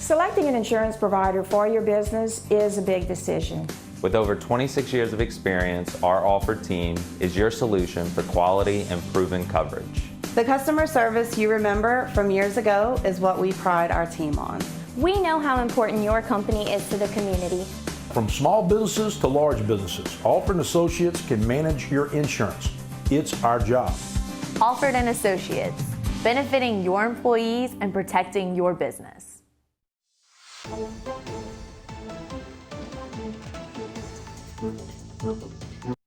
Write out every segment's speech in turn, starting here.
Selecting an insurance provider for your business is a big decision. With over 26 years of experience, our offered team is your solution for quality and proven coverage. The customer service you remember from years ago is what we pride our team on. We know how important your company is to the community. From small businesses to large businesses, Alford & Associates can manage your insurance. It's our job. Alford & Associates, benefiting your employees and protecting your business.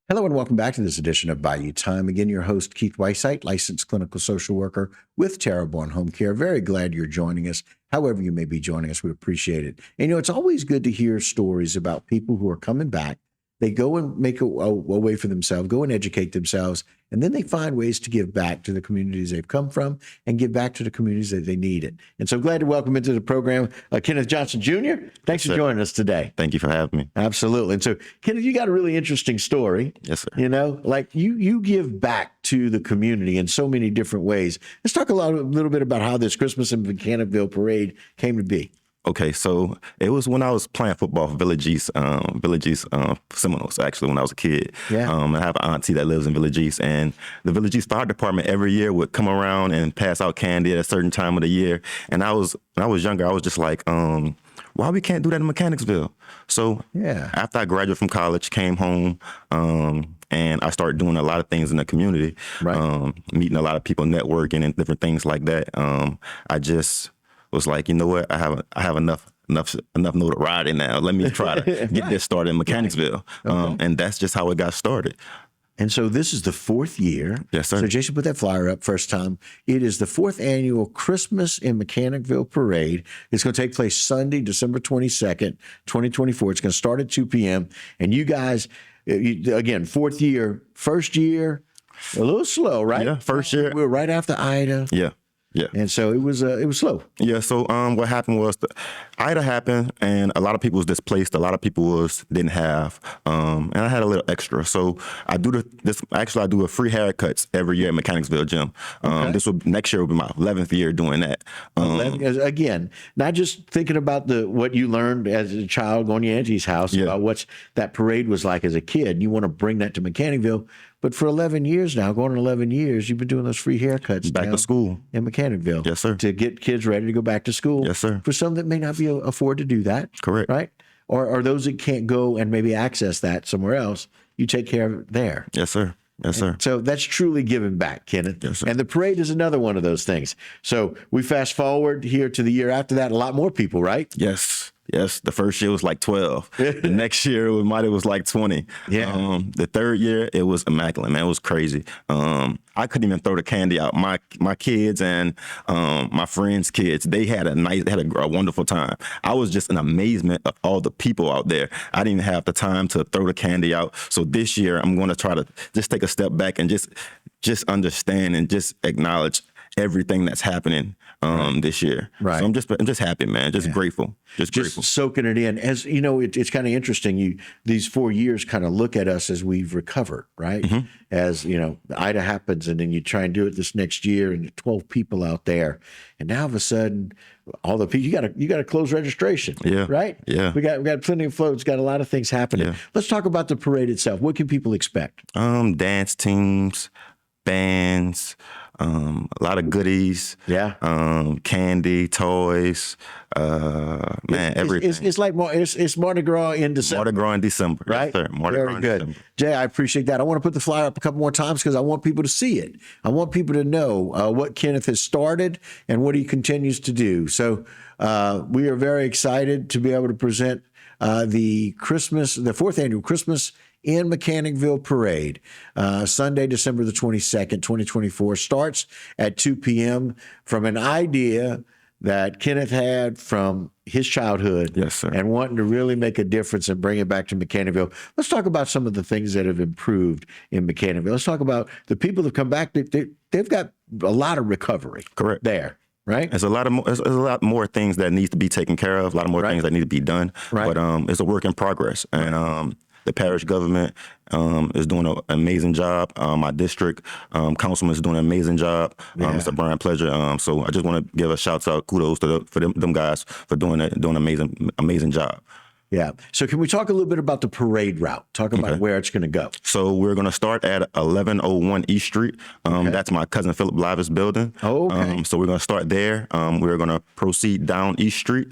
Hello and welcome back to this edition of Bayou Time. Again, your host, Keith Weissite, licensed clinical social worker with Terrebonne Home Care. Very glad you're joining us. However you may be joining us, we appreciate it. And it's always good to hear stories about people who are coming back. They go and make a way for themselves, go and educate themselves, and then they find ways to give back to the communities they've come from and give back to the communities that they need it. And so I'm glad to welcome into the program Kenneth Johnson Jr. Thanks for joining us today. Thank you for having me. Absolutely. And so, Kenneth, you got a really interesting story. Yes, sir. You know, like you give back to the community in so many different ways. Let's talk a little bit about how this Christmas in Mechanicville parade came to be. Okay, so it was when I was playing football for Village East Seminoles, actually, when I was a kid. Yeah. I have an auntie that lives in Village East, and the Village East Fire Department every year would come around and pass out candy at a certain time of the year. And when I was younger, I was just like, why we can't do that in Mechanicsville? So after I graduated from college, came home, and I started doing a lot of things in the community, right. Meeting a lot of people, networking, and different things like that. I just was like, you know what? I have enough notoriety now. Let me try to get this started in Mechanicsville. Okay. And that's just how it got started. And so this is the fourth year. Yes, sir. So Jason, put that flyer up first time. It is the fourth annual Christmas in Mechanicville parade. It's going to take place Sunday, December 22nd, 2024. It's going to start at 2 p.m. And you guys, again, fourth year, first year, a little slow, right? Yeah, first year. We were right after Ida. Yeah. Yeah. And so it was slow. Yeah. So what happened was Ida happened, and a lot of people was displaced. A lot of people didn't have, and I had a little extra. So I do I do a free haircuts every year at Mechanicsville Gym. Okay. Next year will be my 11th year doing that. Again, not just thinking about what you learned as a child going to your auntie's house about what that parade was like as a kid. You want to bring that to Mechanicville. But for 11 years now, going on 11 years, you've been doing those free haircuts back to school in Mechanicville. Yes, sir. To get kids ready to go back to school. Yes, sir. For some that may not be afford to do that. Correct. Right? Or those that can't go and maybe access that somewhere else, you take care of it there. Yes, sir. Yes, sir. So that's truly giving back, Kenneth. Yes, sir. And the parade is another one of those things. So we fast forward here to the year after that, a lot more people, right? Yes. Yes, the first year was like 12. The next year it was like 20. Yeah. The third year it was immaculate, man. It was crazy. I couldn't even throw the candy out. My kids and my friends' kids, they had a wonderful time. I was just in amazement of all the people out there. I didn't have the time to throw the candy out. So this year I'm going to try to just take a step back and just understand and just acknowledge everything that's happening this year. Right. So I'm just happy, man. Just grateful. Just grateful. Soaking it in. As you know, it's kind of interesting. These 4 years kind of look at us as we've recovered, right? Mm-hmm. As you know, Ida happens, and then you try and do it this next year, and 12 people out there, and now all of a sudden, all the people you got to close registration. Yeah. Right. Yeah. We got plenty of floats. Got a lot of things happening. Yeah. Let's talk about the parade itself. What can people expect? Dance teams, bands. A lot of goodies, candy, toys, everything. It's like it's Mardi Gras in December. Mardi Gras in December, right? Yes, sir. Mardi Very Gras in good, December. Jay. I appreciate that. I want to put the flyer up a couple more times because I want people to see it. I want people to know what Kenneth has started and what he continues to do. So we are very excited to be able to present the fourth annual Christmas in Mechanicville Parade, Sunday, December the 22nd, 2024, starts at 2 p.m. from an idea that Kenneth had from his childhood. Yes, sir. And wanting to really make a difference and bring it back to Mechanicville. Let's talk about some of the things that have improved in Mechanicville. Let's talk about the people that have come back. They've got a lot of recovery. Correct. There. Right. There's a lot more things that needs to be taken care of. A lot of more things that need to be done. Right. But it's a work in progress, and The parish government is doing an amazing job. My district councilman is doing an amazing job, Mr. Brian Pleasure. So I just want to give a shout out, kudos to them guys for doing an amazing job. Yeah. So can we talk a little bit about the parade route? Talk about where it's going to go. So we're going to start at 1101 East Street. That's my cousin Philip Live's building. Oh, okay. So we're going to start there. We're going to proceed down East Street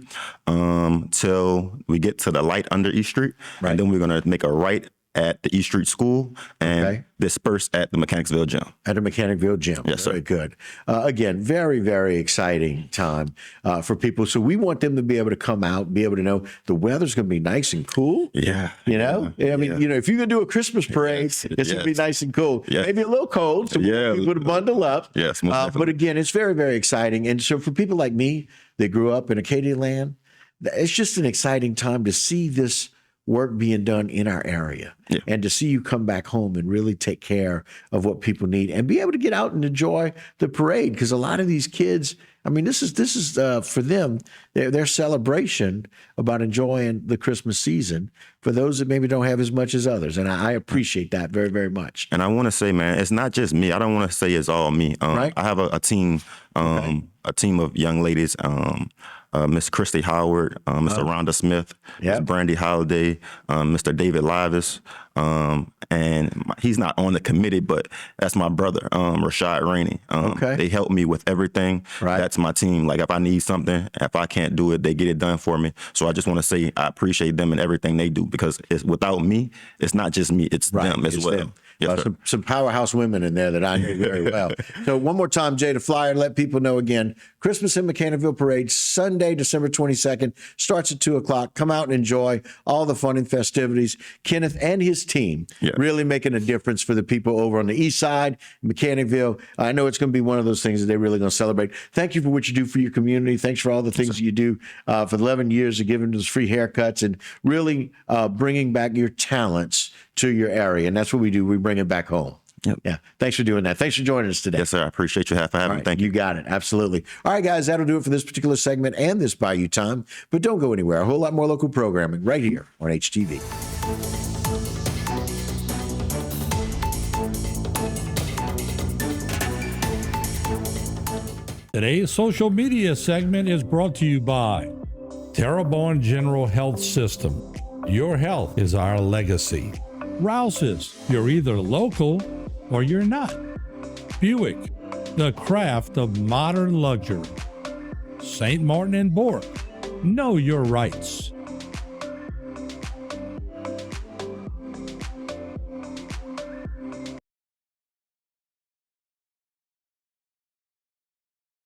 till we get to the light under East Street. Right. And then we're going to make a right at the East Street School and disperse at the Mechanicville Gym. At the Mechanicville Gym. Yes, sir. Very good. Again, very, very exciting time for people. So we want them to be able to come out, be able to know the weather's going to be nice and cool. Yeah. You know? I mean, you know, if you're going to do a Christmas parade, it's going to be nice and cool. Maybe a little cold, so people to bundle up. Yes, most definitely. But again, it's very, very exciting. And so for people like me that grew up in Acadia land, it's just an exciting time to see this work being done in our area and to see you come back home and really take care of what people need and be able to get out and enjoy the parade. Because a lot of these kids, I mean, this is for them, their celebration about enjoying the Christmas season for those that maybe don't have as much as others. And I appreciate that very, very much. And I want to say, man, it's not just me. I don't want to say it's all me. I have a team, a team of young ladies, Miss Christy Howard, Mr. Rhonda Smith, Miss Brandy Holiday, Mr. David Livis, and he's not on the committee, but that's my brother, Rashad Rainey. They help me with everything. That's my team. Like if I need something, if I can't do it, they get it done for me. So I just want to say I appreciate them and everything they do because it's without me, it's not just me, it's them as well. Them. Yes, some powerhouse women in there that I know very well. So one more time, Jay, the flyer, let people know again, Christmas in Mechanicville Parade, Sunday, December 22nd, starts at 2 o'clock. Come out and enjoy all the fun and festivities. Kenneth and his team really making a difference for the people over on the east side, Mechanicville. I know it's going to be one of those things that they're really going to celebrate. Thank you for what you do for your community. Thanks for all the things that you do for 11 years of giving us free haircuts and really bringing back your talents to your area. And that's what we do. We bring it back home. Yeah. Thanks for doing that. Thanks for joining us today. Yes, sir. I appreciate you for having me. Thank you. You got it. Absolutely. All right, guys, that'll do it for this particular segment and this Bayou Time. But don't go anywhere. A whole lot more local programming right here on HTV. Today's social media segment is brought to you by Terrebonne General Health System. Your health is our legacy. Rouse's, you're either local or you're not. Buick, the craft of modern luxury. St. Martin and Bourke, know your rights.